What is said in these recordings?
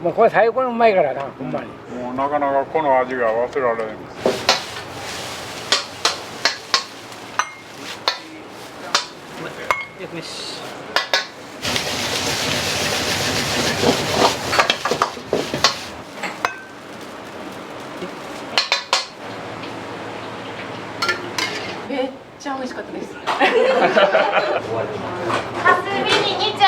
もうこれ最高にうまいからな、ほんまに。もうなかなかこの味が忘れられないんです。よくし。めっちゃ美味しかったです。かすみに2丁。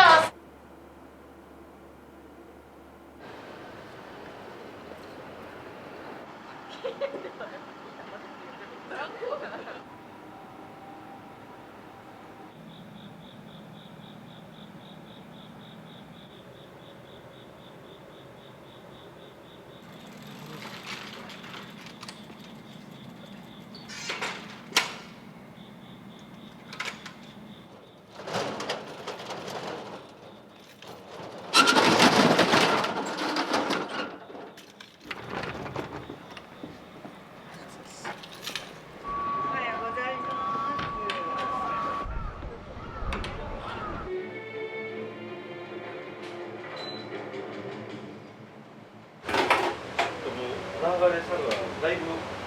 流れさがだいぶ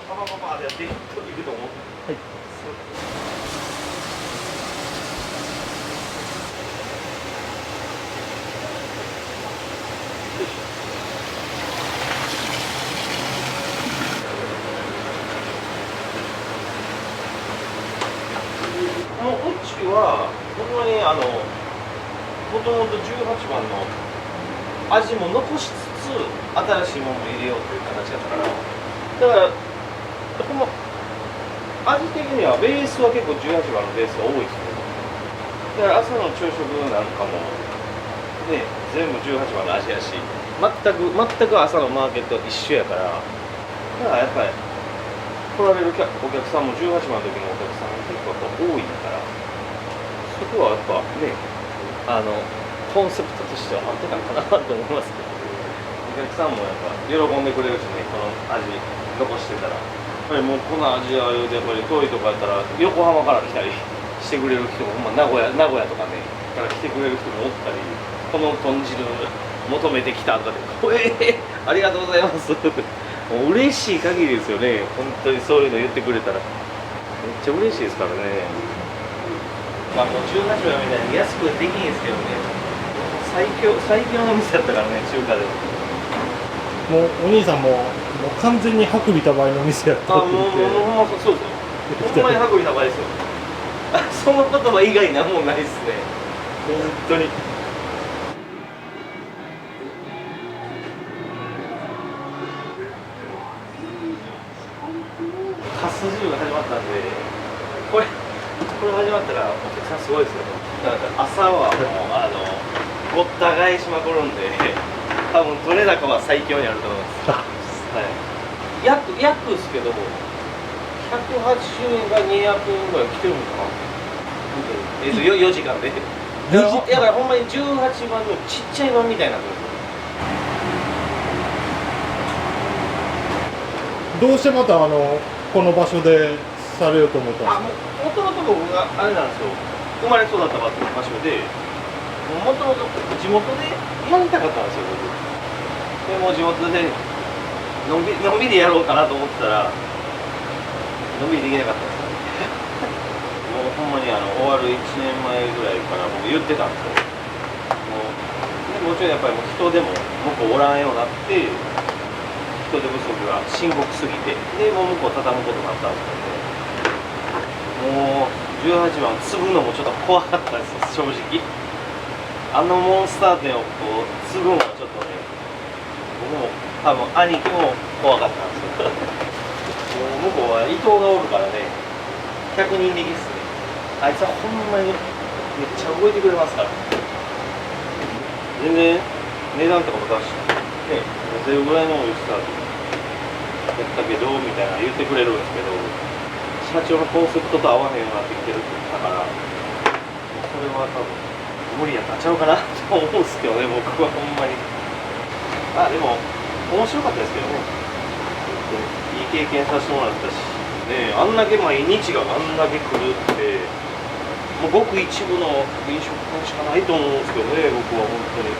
パパパパでやっていくと思う。はい。もううちはほんまにもともと18番の味も残しつつ新しいものも入れようという形だったから、だからほんま味的にはベースは結構18番のベースが多いですね。だから朝の朝食なんかもね全部18番の味やし、全く朝のマーケットは一緒やから、だからやっぱり来られるお客さんも18番の時のお客さんが結構やっぱ多いから、そこはやっぱねコンセプトとしては合ってたのかなと思いますけど、お客さんもやっぱ喜んでくれるしね、この味残してたら。やっぱりもうこの味は言うてやっぱり遠いとかやったら横浜から来たりしてくれる人も、まあ、名古屋とかねから来てくれる人もおったり、この豚汁求めてきたとかでありがとうございますもう嬉しい限りですよね、本当にそういうの言ってくれたらめっちゃ嬉しいですからね。まあもう18番みたいに安くできんですけどね、最強の店だったからね、中華でもうお兄さんも完全に薄利多売の店やったって言って、ほんまそうですよ、ほんまに薄利多売ですよその言葉以外なんもないですね、本当に。カス汁が始まったんで、これ始まったらお客さんすごいですよ。だから朝はもうごった返しまくるんで、多分取れ高は最強にあると思いますはい、約ですけど180円が200円ぐらい来てるのかな、4時間で。だからほんまに18番のちっちゃい版みたいになってるんですどうしてまたこの場所でされようと思ったんですか？もともと僕があれなんですよ、生まれ育った場所で、もともと地元でやりたかったんですよ、僕。でもう地元でのんびりやろうかなと思ってたら、のんびりできなかったんですよもうほんまに終わる1年前ぐらいから僕言ってたんですよ。もちろんやっぱりもう人でも向こうおらんようになって、人手不足が深刻すぎて、でもう向こう畳むことになったんですけど、もう18番継ぐのもちょっと怖かったです正直。モンスター店をこう継ぐのはちょっとね、僕も多分兄貴も怖かったんですよもう向こうは伊藤がおるからね、100人力っすね。あいつはほんまにめっちゃ動いてくれますから、全然値段とかも出してね、どれぐらいの美味しさやったけどみたいな言ってくれるんですけど、社長のコンセプトと合わへんようになってきてるって言ったから、それは多分無理やったんちゃうかなと思うんですけどね、僕はほんまに。でも面白かったですけどね、いい経験させてもらったしね、あんだけ毎日があんだけ来るってもうごく一部の飲食店しかないと思うんですけどね、僕は本当に。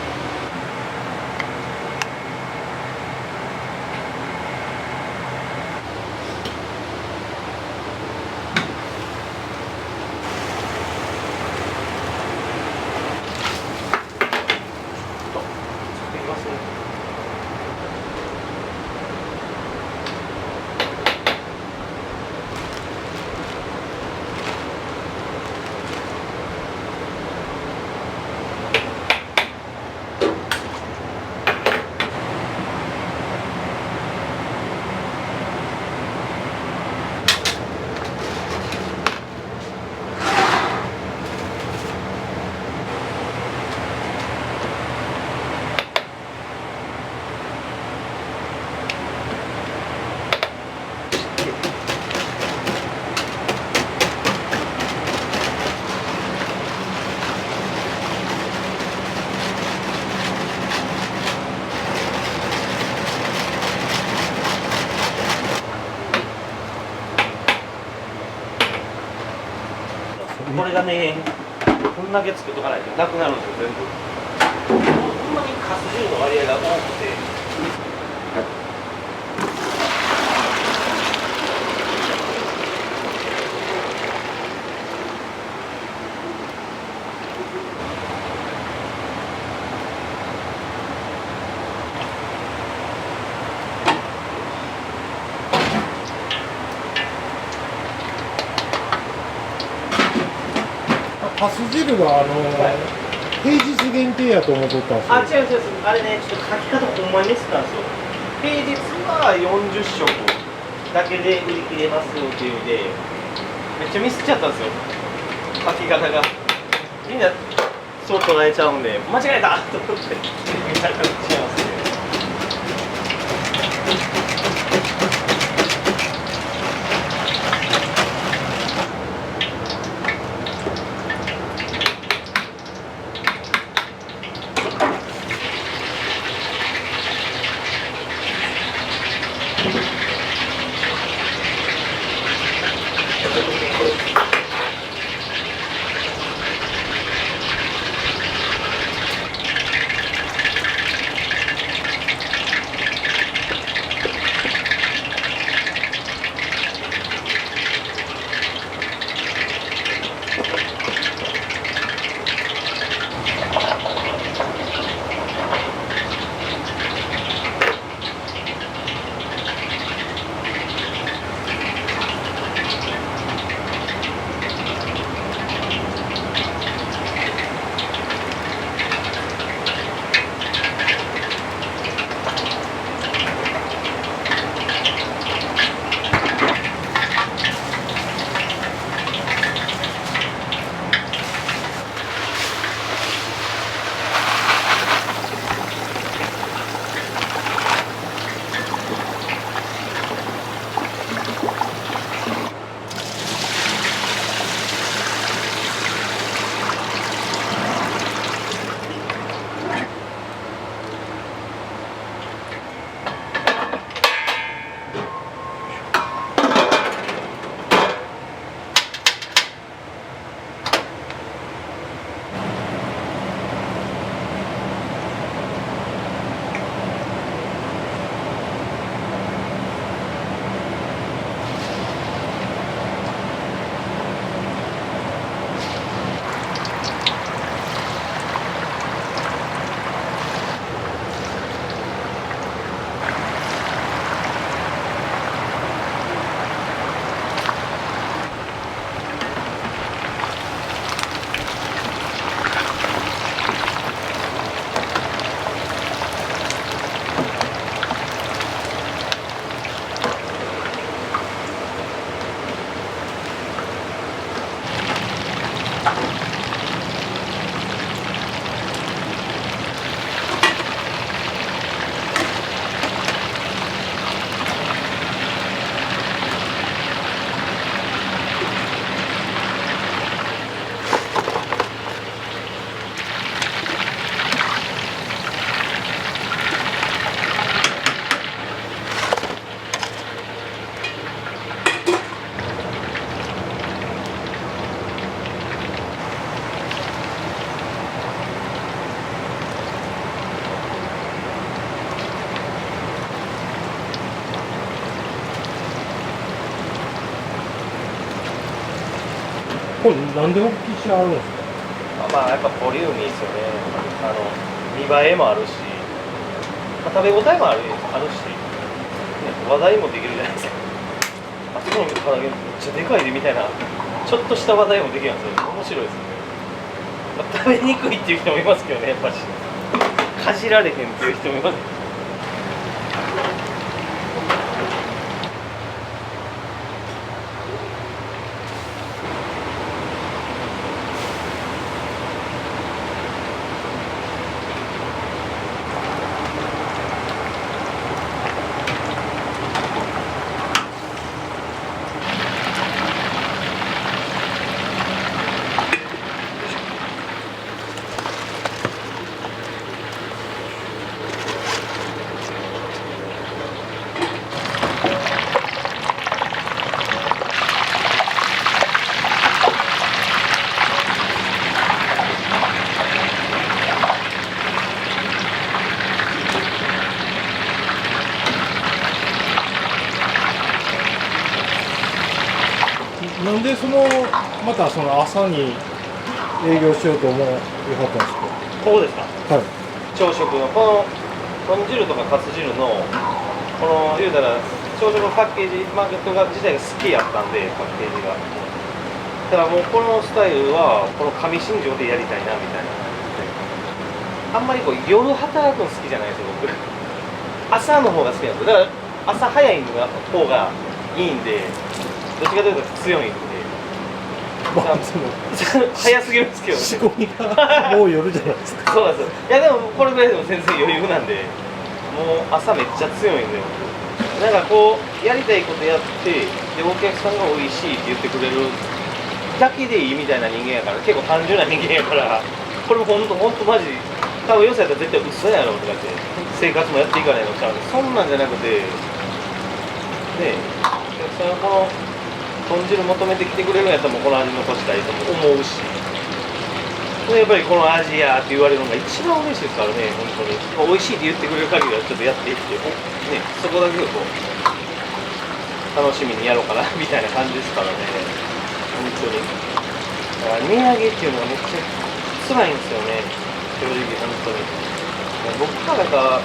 これがね、こんだけつけとかないとなくなるんですよ、全部。ほんまにカス汁の割合が多くて。パス汁が平日限定やと思っとったんですよ。違う違う、あれね、ちょっと書き方ほんまにミスったんですよ。平日は40食だけで売り切れますよっていう意味で、めっちゃミスっちゃったんですよ、書き方が。みんなそう捉えちゃうんで、間違えたと思って、みんなが違いますね。これなんで大きくしてあるんですか？まあやっぱボリューミーですよね。見栄えもあるし、まあ、食べ応えもあるし、ね、話題もできるじゃないですか。あそこの唐揚げめっちゃでかいでみたいなちょっとした話題もできるんですよ。面白いですね。まあ、食べにくいっていう人もいますけどね、やっぱしかじられへんっていう人もいます。なんでまたその朝に営業しようと思いはったんですここですか？か？はい。朝食のこの豚汁とかカツ汁のこの言うたら朝食のパッケージマーケットが自体が好きやったんで、パッケージがだからもうこのスタイルはこの上新庄でやりたいなみたいな感じで、あんまりこう夜働くの好きじゃないですよ僕。朝の方が好きなんですよ。だから朝早いのが方がいいんで、どっちかというと強いんで、まあ、その早すぎるんですけど、仕込みがもう夜じゃないですか。そうなんですよ。いやでもこれぐらいでも全然余裕なんで、もう朝めっちゃ強いんで、なんかこうやりたいことやって、でお客さんが美味しいって言ってくれるだけでいいみたいな人間やから、結構単純な人間やから、これ本当マジ多分よそやったら絶対嘘やろとかって生活もやっていかないのちゃうんで、そんなんじゃなくて、ね、お客さんがこの豚汁求めてきてくれるんやったらもうこの味残したいと思うし、やっぱりこの味やって言われるのが一番嬉しいですからね、本当に美味しいって言ってくれる限りはちょっとやっていって、ね、そこだけをこう楽しみにやろうかなみたいな感じですからね、本当に。だから値上げっていうのはめっちゃ辛いんですよね、正直本当に。僕からが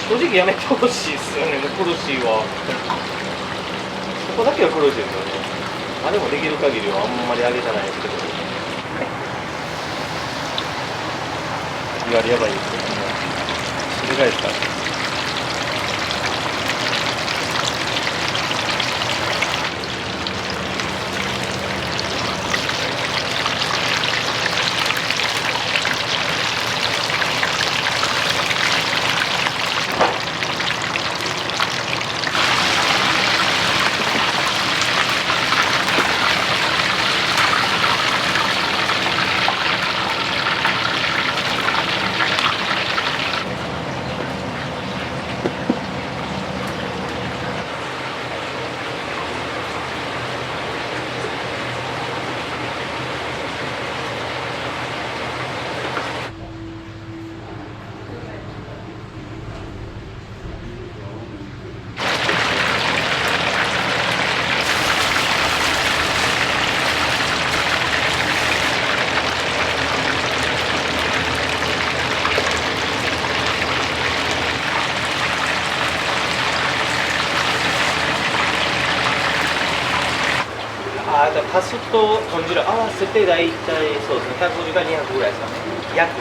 正直やめてほしいですよね、苦しいわ。そこだけは苦しいですよね。あれもできる限りはあんまり上げたないですけど。言われやばいですけどね。それぐらいですか。パスと豚汁合わせて大体そうですね、150から200ぐらいですかね、約。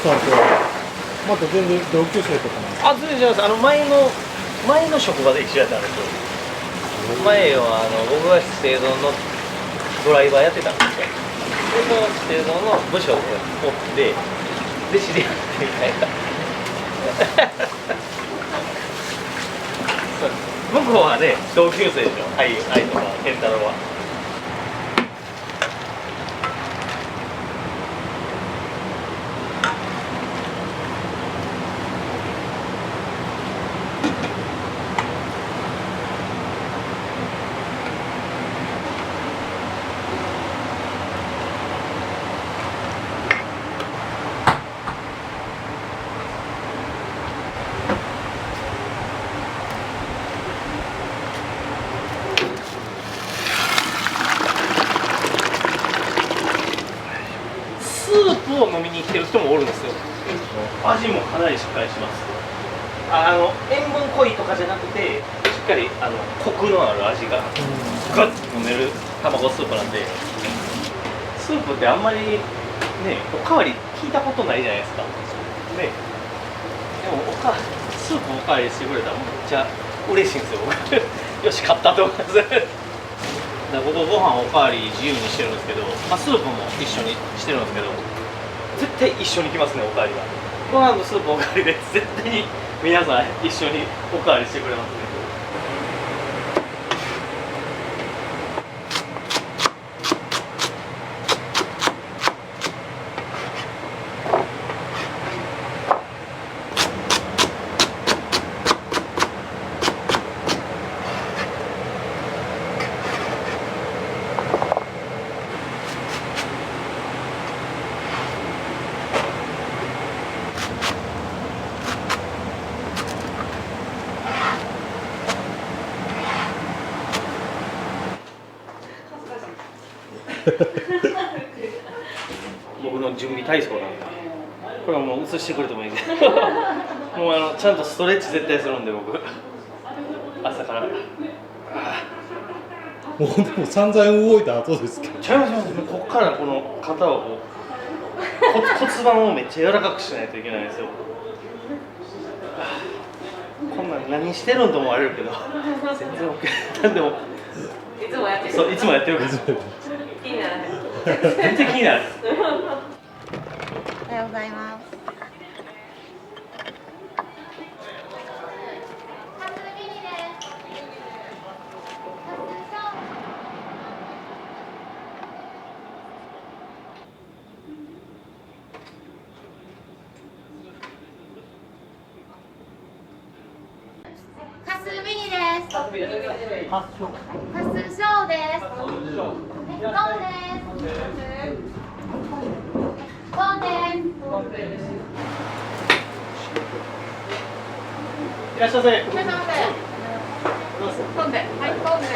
さんとはまた全然同級生とかなんですか？あ、全然違います。前の職場で一緒やったんですよ。前は僕が資生堂のドライバーやってたんですよ。で、その資生堂の部署でおって、で知り合ってみたいな。向こうはね、同級生でしょ。愛とか健太郎は。スープを飲みに来てる人もおるんですよ。味もかなりしっかりします。塩分濃いとかじゃなくて、しっかりコクのある味がガッと飲める卵スープなんで、スープってあんまりね、おかわり聞いたことないじゃないですか。ね、でもスープおかわりしてくれたらめっちゃ嬉しいんですよ。僕よし買ったと思います。だから僕ご飯おかわり自由にしてるんですけど、スープも一緒にしてるんですけど、絶対一緒に来ますね、おかわりは。ご飯とスープおかわりで絶対に皆さん一緒におかわりしてくれますね。僕の準備体操なんで、これはもう映してくれてもいいけどもうちゃんとストレッチ絶対するんで、僕朝からもうでも散々動いた後ですけど。ちゃいます。ここからこの肩をこう骨盤をめっちゃ柔らかくしないといけないんですよ。こんなん何してるんと思われるけど全然 OK でもいつもやってる。そう、いつもやってるから気にならない。全然気になる。おはようございます。カスミニです。カスショーです。コンです。コンです。いらっしゃいませ。いらっしゃいませ。コンで、はい、コンです。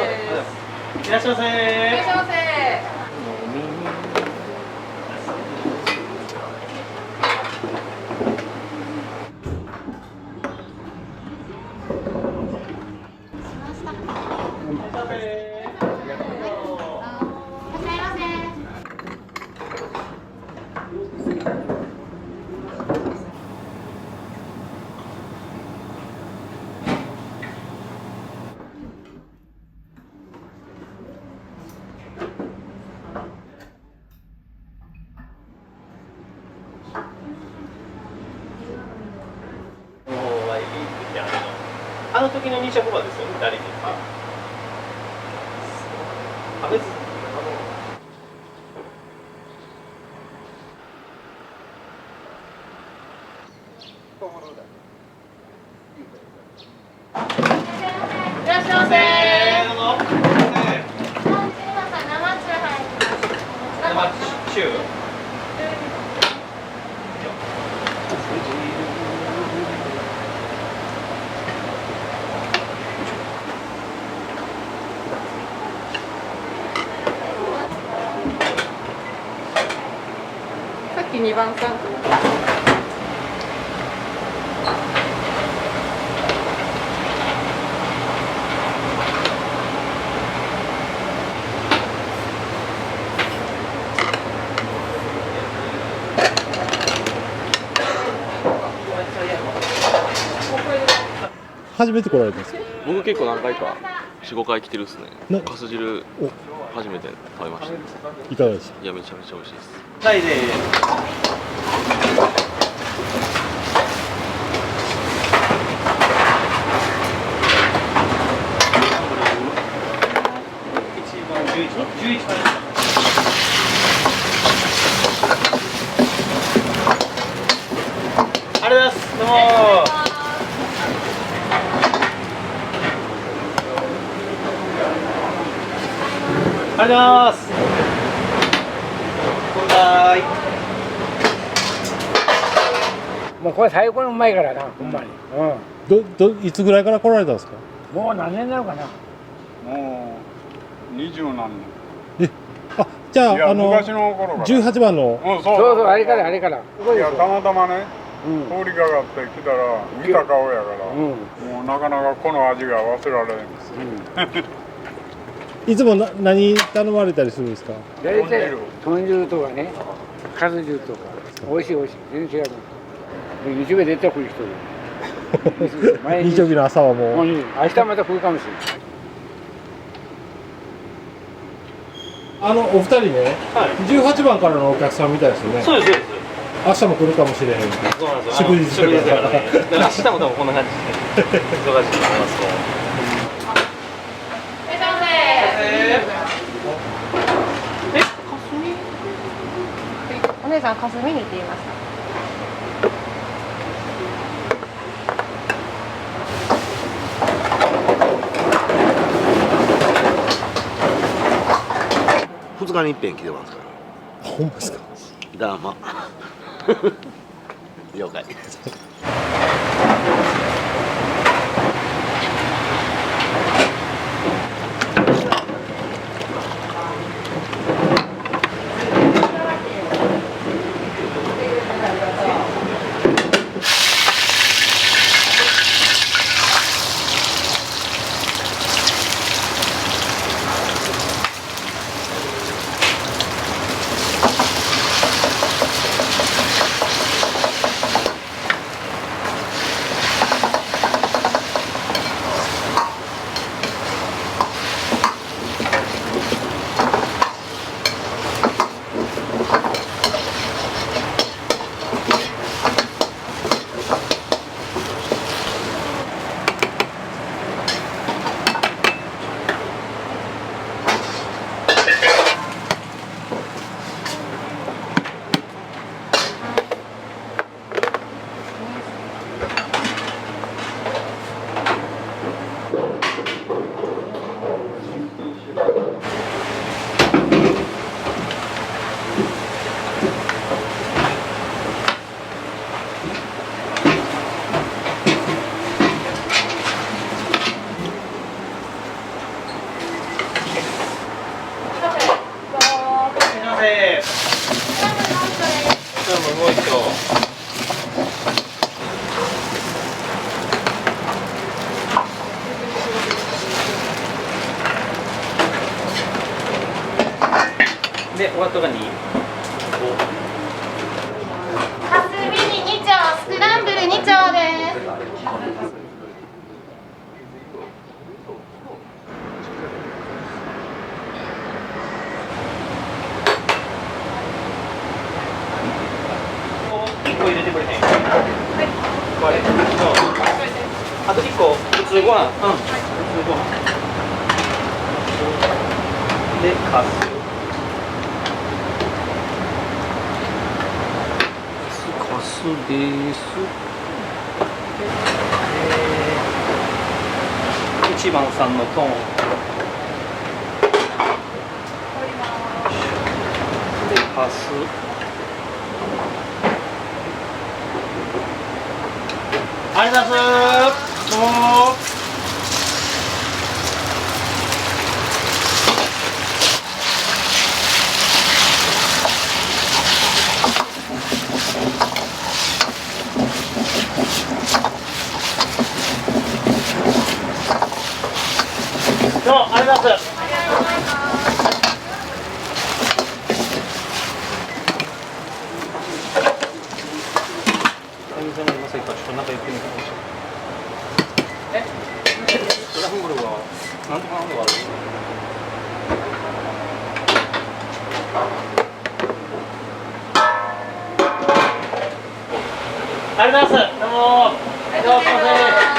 いらっしゃいませ。いらっしゃいませ。あの時の2着馬ですよね、誰にって。あ、別に。いらっしゃいませ。生中。さっき2番さん。い初めて来られたんですか？僕結構何回か4、5回来てるっすなね。かす汁初めて食べました。いかがでした？いやめちゃめちゃ美味しいです。タイで11番。ありがとうございます。どうも。ありがとうございます。はい。もうこれ最高にうまいからな、ほんまに。いつぐらいから来られたんですか？もう何年になるかな。もう20何あ、じゃ年。いやあ昔の頃から。 18番のうん、そうそう、あれからあれから。すごいいやですよ。たまたまね、うん。通りかかってきたら見た顔やから、うん。もうなかなかこの味が忘れられんです。いつも何頼まれたりするんですか？大体豚汁とかね、かす汁とか、美味しい美味しい。全然違う。日曜日絶対来る人で。日曜日の朝はもう。明日また来るかもしれない。お二人ね、18番からのお客さんみたいですよね。そうですそうです。明日も来るかもしれへん。そうなんですよ。祝日祝日だからね。だから明日も多分こんな感じで忙しいと思いますね。お姉さん、かすみにって言いました。2日に一遍来てますから。ほんまですか？どうも。了解。で、終わったかに。かすみに2丁、スクランブル2丁です。1個入れてくれへん。はい。あと1個、普通ご飯。普通ご飯。で、かす。かすです。1番さんのトン。で、かす。ありがとうございます。どうも。どうもありがとうございます。かみさんの今さっきからちょっと仲良くね。トランブルはなんとかなんとかある。ありがとうございます。どうも。どうもすいません。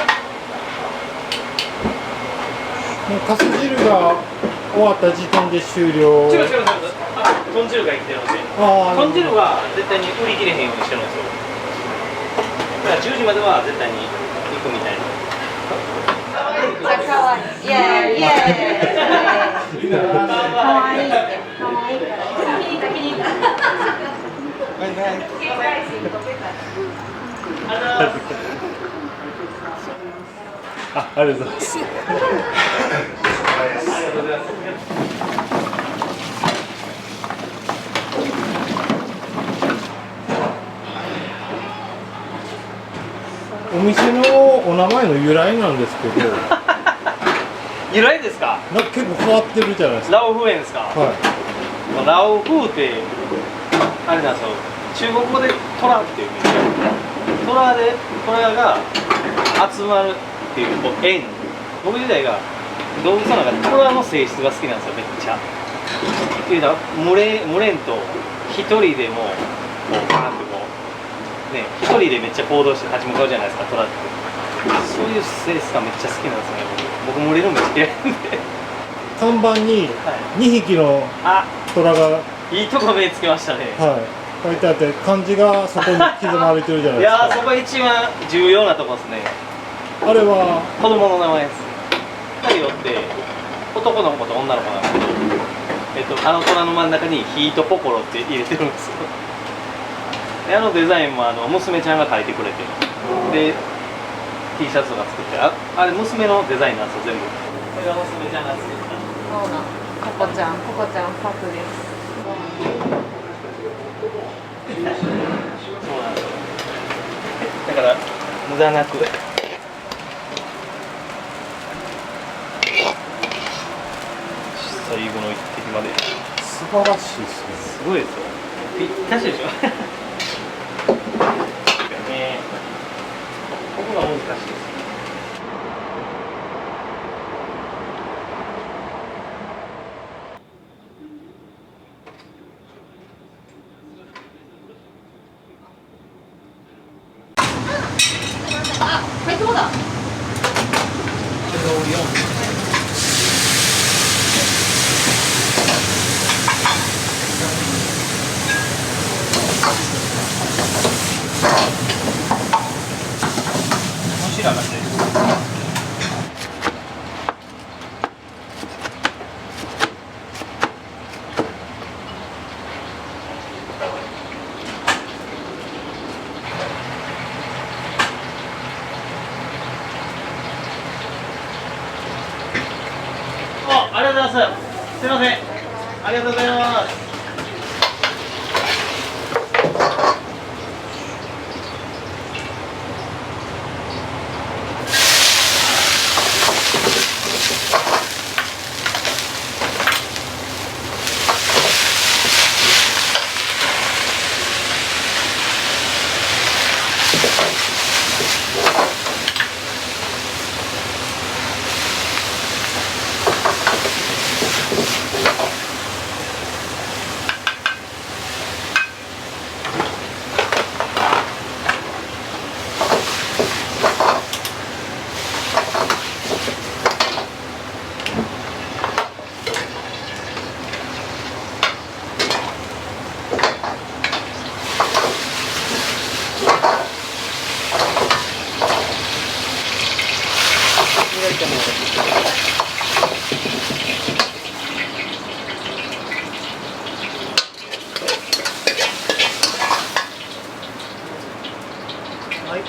もうかす汁が終わった時点で終了。違う。豚汁が生きてるんで。ああ、豚汁は絶対に売り切れへんようにしてるんですよ。だから10時までは絶対に行くみたいな。めっちゃ可愛い。イエーイイエーイ。可愛いって可愛いから。気に入った気に入った。ありがとうございます。お店のお名前の由来なんですけど、由来ですか？なんか結構変わってるじゃないですか。ラオフ園ですか？はラオフってあれなんですよ。中国語でトラっていう意味で、トラが集まるっていう園。僕自体が動物の中でトラの性質が好きなんですよ、めっちゃ。っていうのは群れんと一人でもこうバーンってこうね、一人でめっちゃ行動して立ち向かうじゃないですか、トラって。そういう性質がめっちゃ好きなんですね、僕群れるのめっちゃ嫌いなんで。看板に2匹のあ、虎が、いいとこ目つけましたね。書いてあって漢字がそこに刻まれてるじゃないいですか。やー、そこ一番重要なとこですね。あれは子供の名前です。2人おって男の子と女の子なんですけど、あの虎の真ん中に「ヒートポコロ」って入れてるんですよ。であのデザインも娘ちゃんが描いてくれて、で T シャツとか作って、あれ娘のデザインなんですよ、全部。これが娘ちゃんが作った。そうなん。ココちゃん作です。そうなんですよ。だから無駄なく最後の一滴まで。素晴らしいですね。すごいですよ。ぴったしでしょ。ね、ここが難しいです。あ、はい、そうだ。面白い話です。ありがとうございます。すいません。ありがとうございます。はい、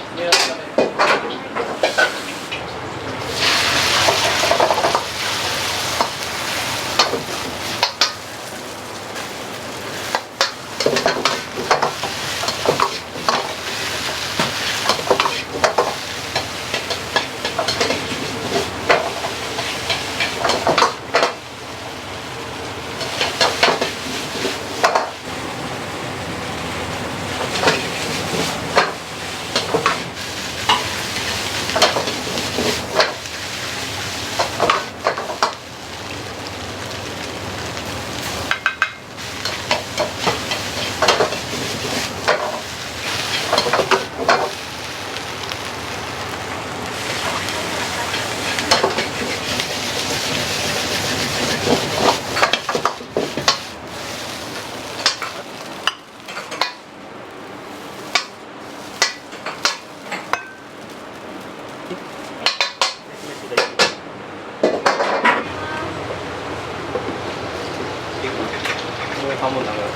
半分なくなる。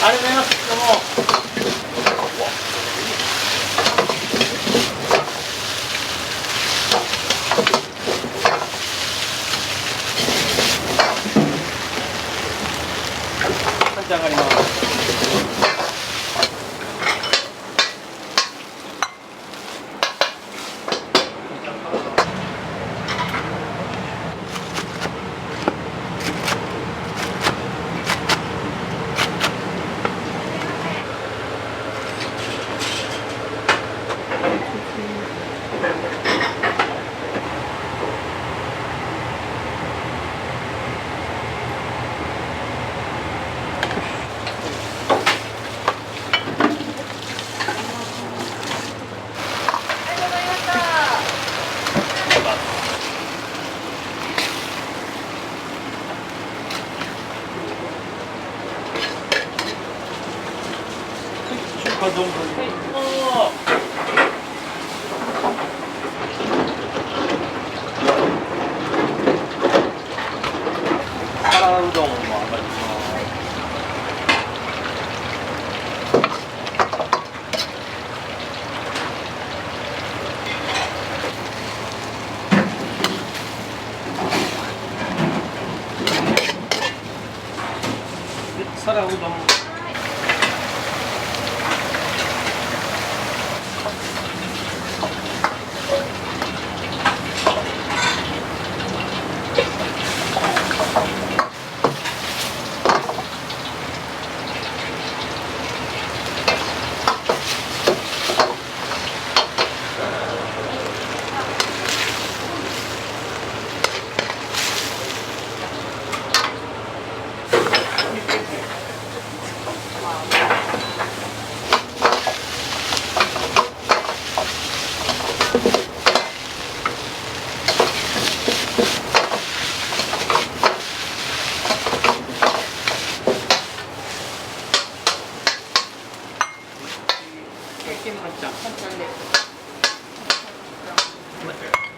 ありがとうございます。どうも。立ち上がります。中華丼。皿うどんも上がります。皿うどん。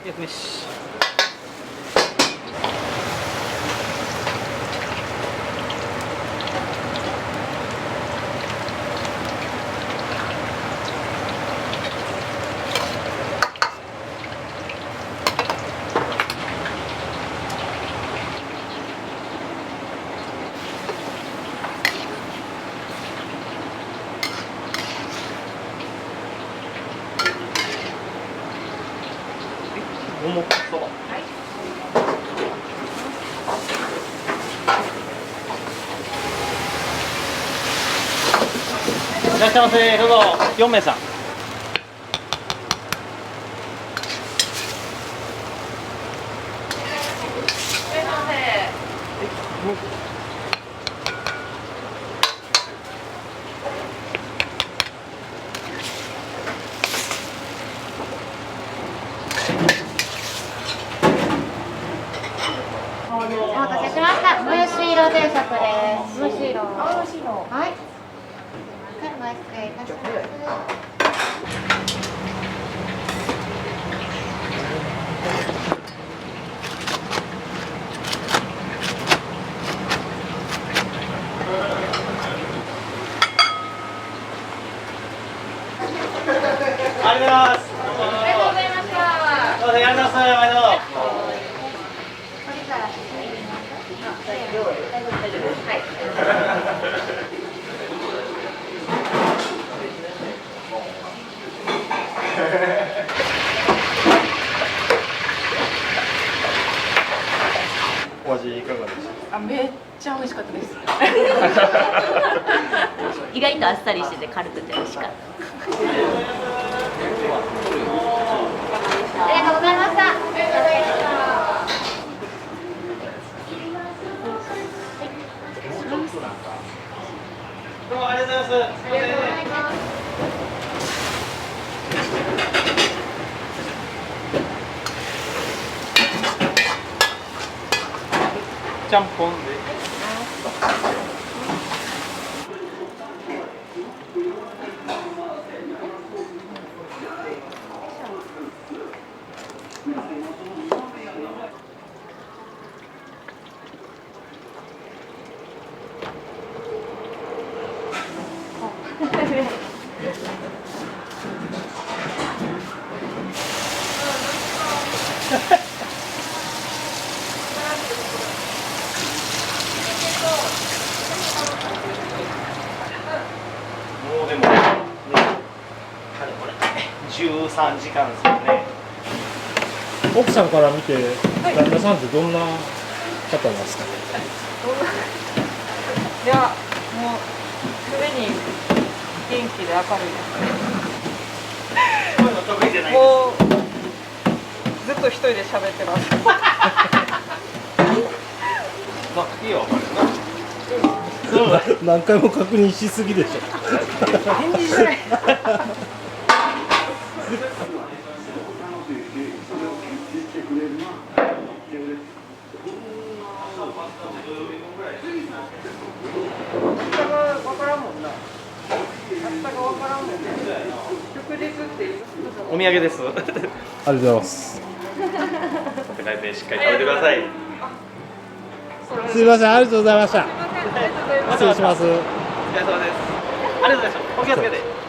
よし。重くそば。いらっしゃいませ。どうぞ。4名さん。お待たせしました。蒸し色定食です。蒸し色。はい。前失礼いたします。ありがとうございます。ありがとうございました。どうぞやりなさい。毎度。お味いかがですか？めっちゃ美味しかったです。意外とあっさりしてて軽くて美味しかった。ありがとうございました。どうもありがとうございます。ちゃんぽんで。13時間ですよね。奥さんから見て旦那さんってどんな方なんですか？いや、もう常に元気で明るいです。そういうの得意じゃないです。もうずっと一人で喋ってます。まあ、いいよ。何回も確認しすぎでしょ。返事しない。わからんもんな。明日がわからんもんね。祝日っていう。お土産です。ありがとうございます。お互いでしっかり食べてください。すみません、ありがとうございました。失礼します。お疲れ様です。ありがとうございました。お気をつけて。